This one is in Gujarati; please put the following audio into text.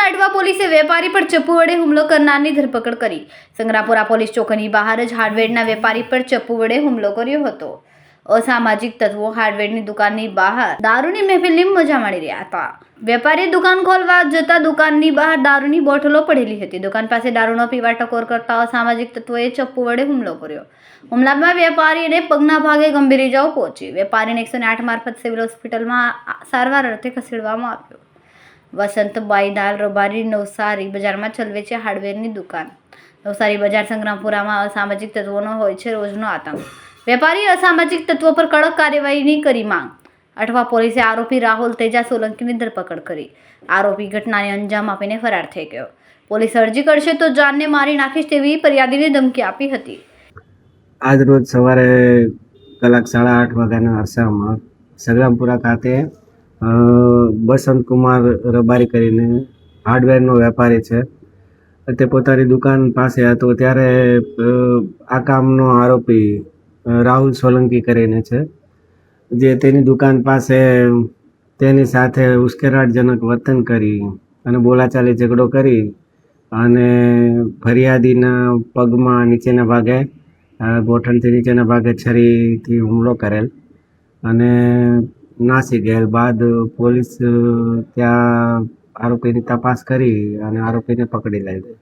પાલિતાના અડવા પોલીસે વેપારી પર ચપ્પુ વડે હુમલો કરનારની ધરપકડ કરી। સંગ્રામપુરા પોલીસ ચોકીની બહાર જ હાર્ડવેરના વેપારી પર ચપ્પુ વડે હુમલો કર્યો હતો। અસામાજિક તત્વો હાર્ડવેરની દુકાનની બહાર દારૂની મહેફિલની મજા માણી રહ્યા હતા। વેપારીએ દુકાન ખોલવા જતા દુકાનની બહાર દારૂની બોટલો પડેલી હતી। દુકાન પાસે દારૂનો પીવા ટકોર કરતા અસામાજિક તત્વોએ ચપ્પુ વડે હુમલો કર્યો। હુમલામાં વેપારીને પગના ભાગે ગંભીર ઇજાઓ પહોંચી। વેપારીને 108 મારફત સિવિલ હોસ્પિટલમાં સારવાર અર્થે ખસેડવામાં આવ્યો। વસંતબાઈ દાલ રબારી નવસારી બજારમાં ચલવે છે હાર્ડવેરની દુકાન। નવસારી બજાર સંગ્રામપુરામાં અસામાજિક તત્વોનો હોય છે રોજનો આતંક। વેપારી અસામાજિક તત્વો પર કડક કાર્યવાહીની કરી માંગ। અઠવા પોલીસે આરોપી રાહુલ તેજા સોલંકીની ધરપકડ કરી। આરોપી ઘટનાને અંજામ આપીને ફરાર થઈ ગયો। પોલીસ અરજી કરશે તો જાનને મારી નાખીશ તેવી ફરિયાદીને ધમકી આપી હતી। આજ રોજ સવારે કલાક 8:30 વાગ્યાના અરસામાં સંગ્રામપુરા ખાતે બસંતકુમાર રબારી કરીને હાર્ડવેરનો વેપારી છે, તે પોતાની દુકાન પાસે હતો ત્યારે આ કામનો આરોપી રાહુલ સોલંકી કરીને છે, જે તેની દુકાન પાસે તેની સાથે ઉશ્કેરાટજનક વર્તન કરી અને બોલાચાલી ઝઘડો કરી અને ફરિયાદીના પગમાં નીચેના ભાગે ગોઠણથી નીચેના ભાગે છરીથી હુમલો કરેલ અને નાસી ગયેલ બાદ પોલીસ ત્યાં આરોપીની તપાસ કરી અને આરોપીને પકડી લીધો।